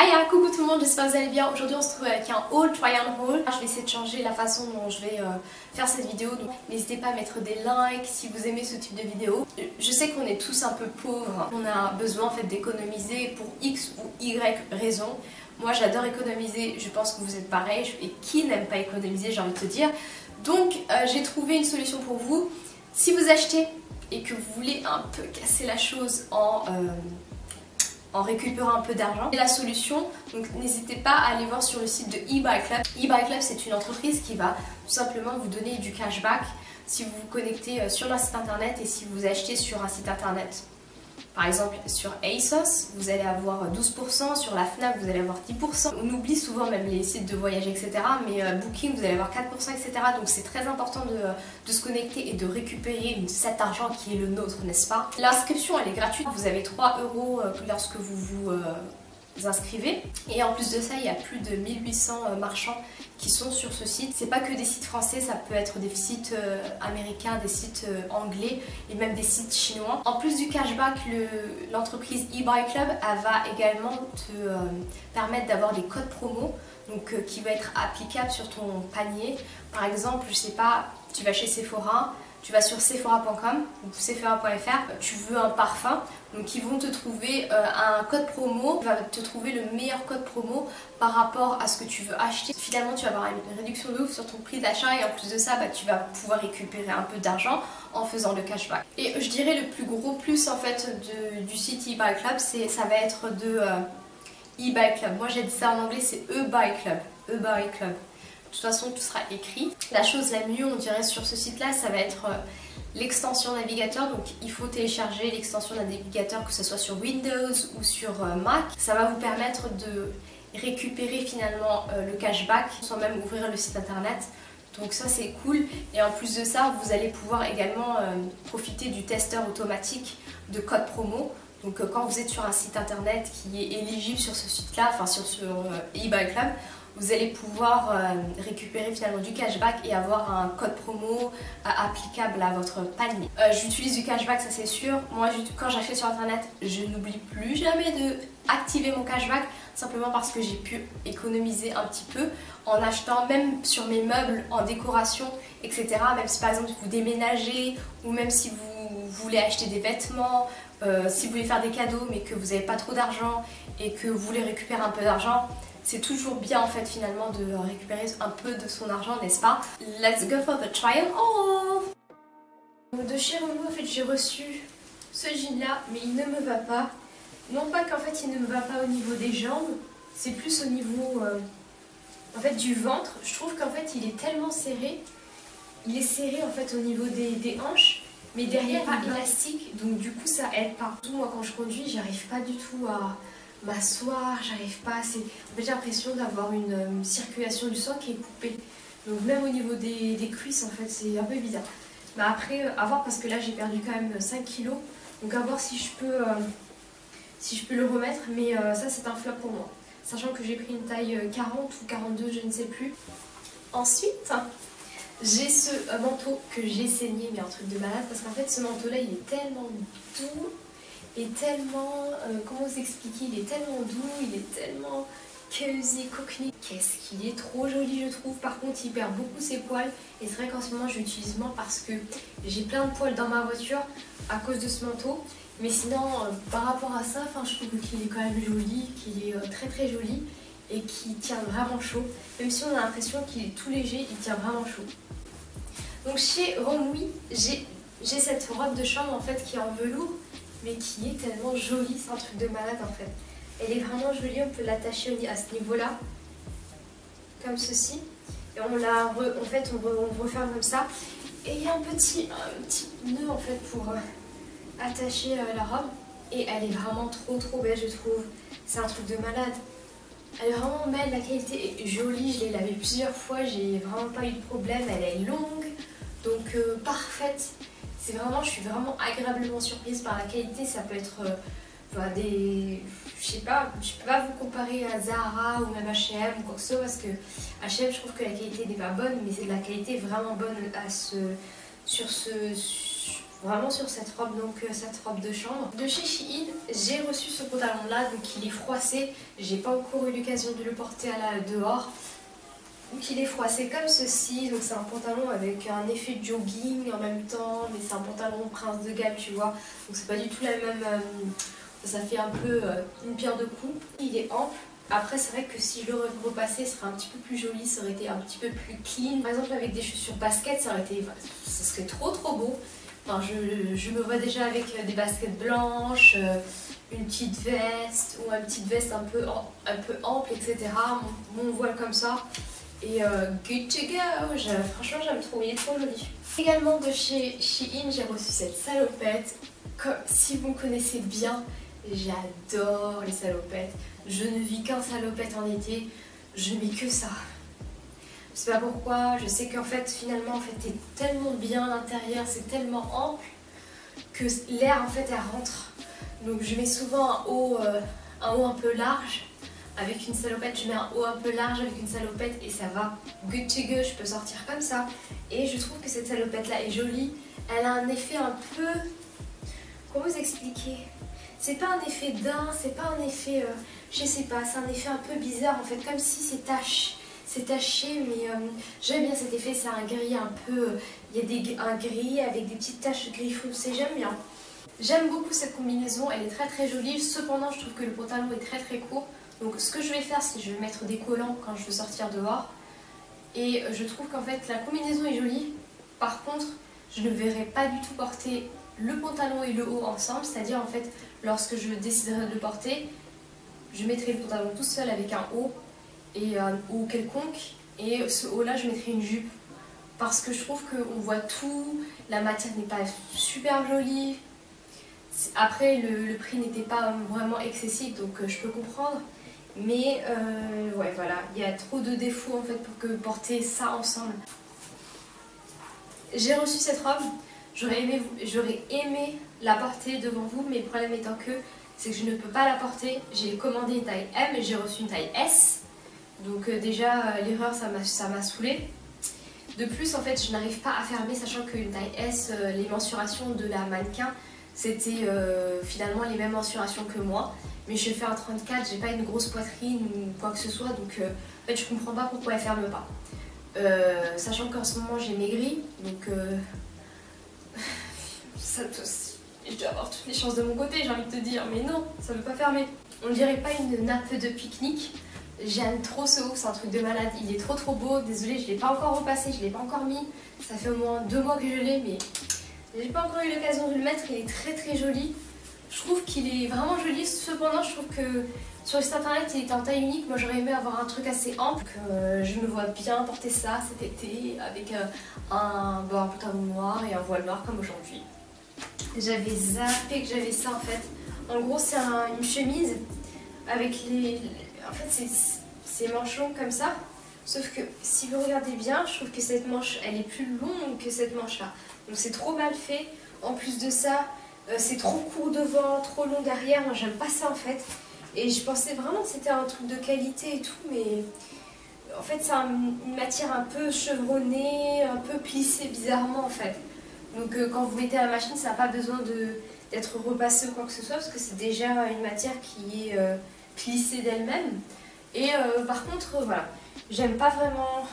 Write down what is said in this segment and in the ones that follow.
Hiya, coucou tout le monde, j'espère que vous allez bien. Aujourd'hui on se retrouve avec un haul, try on haul. Je vais essayer de changer la façon dont je vais faire cette vidéo, donc n'hésitez pas à mettre des likes si vous aimez ce type de vidéo. Je sais qu'on est tous un peu pauvres, on a besoin en fait d'économiser pour X ou Y raison. Moi j'adore économiser, je pense que vous êtes pareil, et qui n'aime pas économiser, j'ai envie de te dire. Donc j'ai trouvé une solution pour vous. Si vous achetez et que vous voulez un peu casser la chose en récupérant un peu d'argent. Et la solution, donc n'hésitez pas à aller voir sur le site de eBuyClub. eBuyClub, c'est une entreprise qui va tout simplement vous donner du cashback si vous vous connectez sur leur site internet et si vous achetez sur un site internet. Par exemple, sur ASOS, vous allez avoir 12%, sur la FNAC, vous allez avoir 10%. On oublie souvent même les sites de voyage, etc. Mais Booking, vous allez avoir 4%, etc. Donc c'est très important de se connecter et de récupérer cet argent qui est le nôtre, n'est-ce pas? L'inscription, elle est gratuite. Vous avez 3 € lorsque vous vous inscrivez. Et en plus de ça, il y a plus de 1800 marchands qui sont sur ce site. C'est pas que des sites français, ça peut être des sites américains, des sites anglais et même des sites chinois. En plus du cashback, l'entreprise eBuyClub va également te permettre d'avoir des codes promo donc, qui va être applicable sur ton panier. Par exemple, je sais pas, tu vas chez Sephora, tu vas sur sephora.com ou sephora.fr, tu veux un parfum, donc ils vont te trouver un code promo, va te trouver le meilleur code promo par rapport à ce que tu veux acheter. Finalement tu vas avoir une réduction de ouf sur ton prix d'achat et en plus de ça tu vas pouvoir récupérer un peu d'argent en faisant le cashback. Et je dirais le plus gros plus en fait du site eBuyClub, ça va être de eBuyClub. Moi j'ai dit ça en anglais, c'est eBuyClub. eBuyClub. De toute façon, tout sera écrit. La chose la mieux, on dirait, sur ce site-là, ça va être l'extension navigateur. Donc, il faut télécharger l'extension navigateur, que ce soit sur Windows ou sur Mac. Ça va vous permettre de récupérer finalement le cashback, sans même ouvrir le site internet. Donc ça, c'est cool. Et en plus de ça, vous allez pouvoir également profiter du testeur automatique de code promo. Donc quand vous êtes sur un site internet qui est éligible sur ce site-là, enfin sur eBuyClub, vous allez pouvoir récupérer finalement du cashback et avoir un code promo applicable à votre panier. J'utilise du cashback, ça c'est sûr. Moi, quand j'achète sur internet, je n'oublie plus jamais de activer mon cashback, simplement parce que j'ai pu économiser un petit peu en achetant même sur mes meubles en décoration, etc. Même si par exemple vous déménagez ou même si vous voulez acheter des vêtements, si vous voulez faire des cadeaux mais que vous n'avez pas trop d'argent et que vous voulez récupérer un peu d'argent, c'est toujours bien en fait finalement de récupérer un peu de son argent, n'est-ce pas? Let's go for the trial haul. De chez Remou, en fait j'ai reçu ce jean là, mais il ne me va pas. Non pas qu'en fait il ne me va pas au niveau des jambes, c'est plus au niveau en fait du ventre. Je trouve qu'en fait il est tellement serré. Il est serré en fait au niveau des hanches, mais derrière pas élastique, donc du coup ça aide pas. Moi quand je conduis, j'arrive pas du tout à m'asseoir, j'arrive pas assez. En fait j'ai l'impression d'avoir une circulation du sang qui est coupée. Donc même au niveau des cuisses en fait c'est un peu bizarre. Mais après à voir, parce que là j'ai perdu quand même 5 kilos. Donc à voir si je peux le remettre, mais ça c'est un flop pour moi. Sachant que j'ai pris une taille 40 ou 42, je ne sais plus. Ensuite, j'ai ce manteau que j'ai saigné, mais un truc de malade, parce qu'en fait ce manteau là il est tellement doux et tellement, comment vous expliquer, il est tellement doux, il est tellement cozy, coqueny. Qu'est-ce qu'il est trop joli je trouve. Par contre il perd beaucoup ses poils et c'est vrai qu'en ce moment je l'utilise moins parce que j'ai plein de poils dans ma voiture à cause de ce manteau. Mais sinon par rapport à ça, je trouve qu'il est quand même joli, qu'il est très très joli et qui tient vraiment chaud. Même si on a l'impression qu'il est tout léger, il tient vraiment chaud. Donc chez Romui, j'ai cette robe de chambre en fait qui est en velours, mais qui est tellement jolie, c'est un truc de malade en fait. Elle est vraiment jolie, on peut l'attacher à ce niveau-là, comme ceci. Et on referme comme ça. Et il y a un petit nœud en fait pour attacher la robe. Et elle est vraiment trop belle je trouve. C'est un truc de malade. Elle est vraiment belle, la qualité est jolie, je l'ai lavée plusieurs fois, j'ai vraiment pas eu de problème. Elle est longue, donc parfaite. C'est vraiment, je suis vraiment agréablement surprise par la qualité. Ça peut être je sais pas, je peux pas vous comparer à Zara ou même H&M ou quoi que ce soit, parce que H&M je trouve que la qualité n'est pas bonne, mais c'est de la qualité vraiment bonne vraiment sur cette robe, donc cette robe de chambre. De chez Shein, j'ai reçu ce pantalon là, donc il est froissé. J'ai pas encore eu l'occasion de le porter dehors. Donc il est froissé comme ceci, donc c'est un pantalon avec un effet jogging en même temps, mais c'est un pantalon prince de gamme, tu vois. Donc c'est pas du tout la même, ça fait un peu une pierre de coups. Il est ample. Après c'est vrai que si je l'aurais repassé, ce serait un petit peu plus joli, ça aurait été un petit peu plus clean. Par exemple avec des chaussures basket, ça serait trop beau. Enfin, je me vois déjà avec des baskets blanches, une petite veste ou une petite veste un peu ample, etc. Mon voile comme ça. Et good to go, franchement j'aime trop, il est trop joli. Également de chez Shein, j'ai reçu cette salopette. Si vous me connaissez bien, j'adore les salopettes. Je ne vis qu'en salopette en été, je mets que ça. Je sais pas pourquoi, je sais qu'en fait finalement t'es tellement bien à l'intérieur, c'est tellement ample que l'air en fait elle rentre. Donc je mets souvent un haut un peu large. Avec une salopette, je mets un haut un peu large avec une salopette et ça va good to go, je peux sortir comme ça. Et je trouve que cette salopette là est jolie. Elle a un effet un peu... Comment vous expliquer? C'est pas un effet daim, c'est pas un effet... je sais pas, c'est un effet un peu bizarre en fait, comme si c'est taché. C'est taché, mais j'aime bien cet effet, c'est un gris un peu... Il y a un gris avec des petites taches de gris foncé, j'aime bien. J'aime beaucoup cette combinaison, elle est très jolie. Cependant, je trouve que le pantalon est très court. Donc ce que je vais faire, c'est que je vais mettre des collants quand je veux sortir dehors. Et je trouve qu'en fait la combinaison est jolie. Par contre, je ne verrai pas du tout porter le pantalon et le haut ensemble. C'est-à-dire en fait, lorsque je déciderai de le porter, je mettrai le pantalon tout seul avec un haut et un haut quelconque. Et ce haut là, je mettrai une jupe. Parce que je trouve qu'on voit tout, la matière n'est pas super jolie. Après, le prix n'était pas vraiment excessif, donc je peux comprendre. Mais ouais, voilà, il y a trop de défauts en fait pour que porter ça ensemble. J'ai reçu cette robe, j'aurais aimé la porter devant vous, mais le problème étant que c'est que je ne peux pas la porter. J'ai commandé une taille M et j'ai reçu une taille S. Donc déjà l'erreur ça m'a saoulée. De plus en fait je n'arrive pas à fermer, sachant qu'une taille S, les mensurations de la mannequin c'était finalement les mêmes mensurations que moi. Mais je fais un 34, j'ai pas une grosse poitrine ou quoi que ce soit, donc en fait je comprends pas pourquoi elle ferme pas. Sachant qu'en ce moment j'ai maigri, donc je dois avoir toutes les chances de mon côté, j'ai envie de te dire, mais non, ça veut pas fermer. On dirait pas une nappe de pique-nique. J'aime trop ce haut, c'est un truc de malade, il est trop beau. Désolée, je l'ai pas encore repassé, je l'ai pas encore mis. Ça fait au moins 2 mois que je l'ai, mais j'ai pas encore eu l'occasion de le mettre. Il est très joli. Je trouve qu'il est vraiment joli. Cependant, je trouve que sur le site internet, il est en taille unique. Moi, j'aurais aimé avoir un truc assez ample. Je me vois bien porter ça cet été avec un pantalon noir et un voile noir comme aujourd'hui. J'avais zappé que j'avais ça en fait. En gros, c'est une chemise avec en fait, c'est manchon comme ça. Sauf que si vous regardez bien, je trouve que cette manche, elle est plus longue que cette manche-là. Donc c'est trop mal fait. En plus de ça, c'est trop court devant, trop long derrière. Moi, j'aime pas ça en fait. Et je pensais vraiment que c'était un truc de qualité et tout, mais en fait, c'est une matière un peu chevronnée, un peu plissée bizarrement en fait. Donc quand vous mettez à la machine, ça n'a pas besoin d'être repassé ou quoi que ce soit, parce que c'est déjà une matière qui est plissée d'elle-même. Et par contre, voilà, j'aime pas vraiment.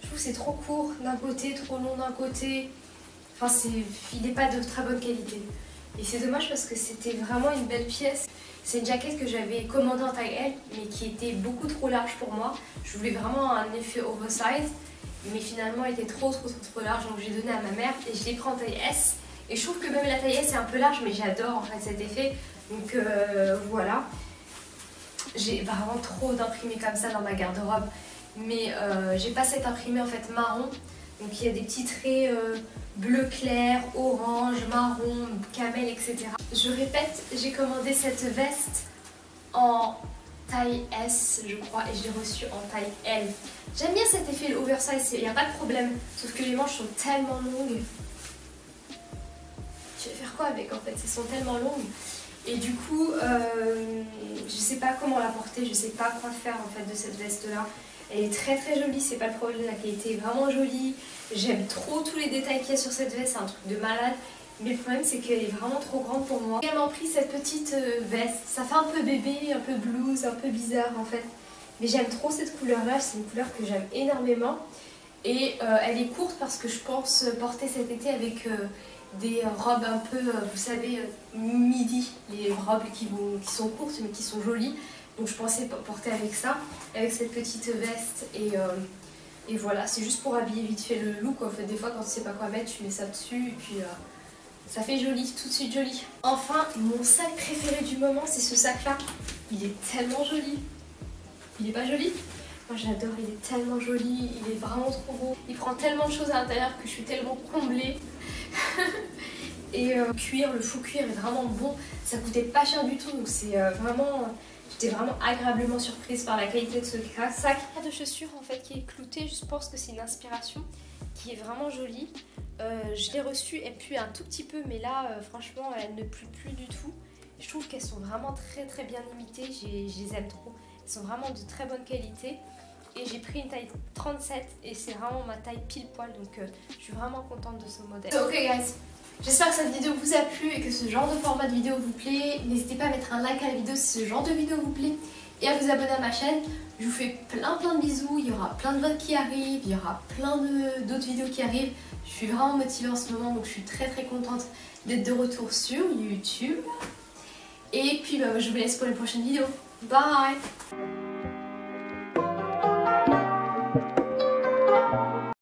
Je trouve que c'est trop court d'un côté, trop long d'un côté. Enfin, il n'est pas de très bonne qualité. Et c'est dommage parce que c'était vraiment une belle pièce. C'est une jaquette que j'avais commandée en taille L, mais qui était beaucoup trop large pour moi. Je voulais vraiment un effet oversize, mais finalement elle était trop large, donc j'ai donné à ma mère et je l'ai pris en taille S. Et je trouve que même la taille S est un peu large, mais j'adore en fait cet effet. Donc voilà. J'ai vraiment trop d'imprimés comme ça dans ma garde-robe. Mais j'ai pas cet imprimé en fait marron. Donc il y a des petits traits bleu clair, orange, marron, camel, etc. Je répète, j'ai commandé cette veste en taille S, je crois, et je l'ai reçue en taille L. J'aime bien cet effet oversize, il n'y a pas de problème. Sauf que les manches sont tellement longues. Je vais faire quoi avec en fait? Elles sont tellement longues. Et du coup, je sais pas comment la porter, je sais pas quoi faire en fait de cette veste là. Elle est très jolie, c'est pas le problème, la qualité est vraiment jolie. J'aime trop tous les détails qu'il y a sur cette veste, c'est un truc de malade. Mais le problème c'est qu'elle est vraiment trop grande pour moi. J'ai également pris cette petite veste, ça fait un peu bébé, un peu blues, un peu bizarre en fait. Mais j'aime trop cette couleur là, c'est une couleur que j'aime énormément. Et elle est courte parce que je pense porter cet été avec des robes un peu, vous savez, midi. Les robes qui sont courtes mais qui sont jolies. Donc je pensais porter avec ça, avec cette petite veste et voilà. C'est juste pour habiller vite fait le look en fait. Des fois quand tu sais pas quoi mettre, tu mets ça dessus et puis ça fait joli, tout de suite joli. Enfin, mon sac préféré du moment, c'est ce sac là. Il est tellement joli. Il est pas joli ? Moi j'adore, il est tellement joli, il est vraiment trop beau. Il prend tellement de choses à l'intérieur que je suis tellement comblée. Et le faux cuir est vraiment bon. Ça coûtait pas cher du tout, donc c'est vraiment... J'étais vraiment agréablement surprise par la qualité de ce sac. Pas de chaussures en fait qui est clouté, je pense que c'est une inspiration qui est vraiment jolie. Je l'ai reçue, elle pue un tout petit peu, mais là franchement elle ne pue plus du tout. Je trouve qu'elles sont vraiment très bien limitées, je les aime trop. Elles sont vraiment de très bonne qualité. Et j'ai pris une taille 37 et c'est vraiment ma taille pile poil, donc je suis vraiment contente de ce modèle. Ok guys, j'espère que cette vidéo vous a plu et que ce genre de format de vidéo vous plaît. N'hésitez pas à mettre un like à la vidéo si ce genre de vidéo vous plaît et à vous abonner à ma chaîne. Je vous fais plein de bisous, il y aura plein de vlogs qui arrivent, il y aura plein d'autres vidéos qui arrivent. Je suis vraiment motivée en ce moment, donc je suis très contente d'être de retour sur YouTube. Et puis je vous laisse pour les prochaines vidéos. Bye!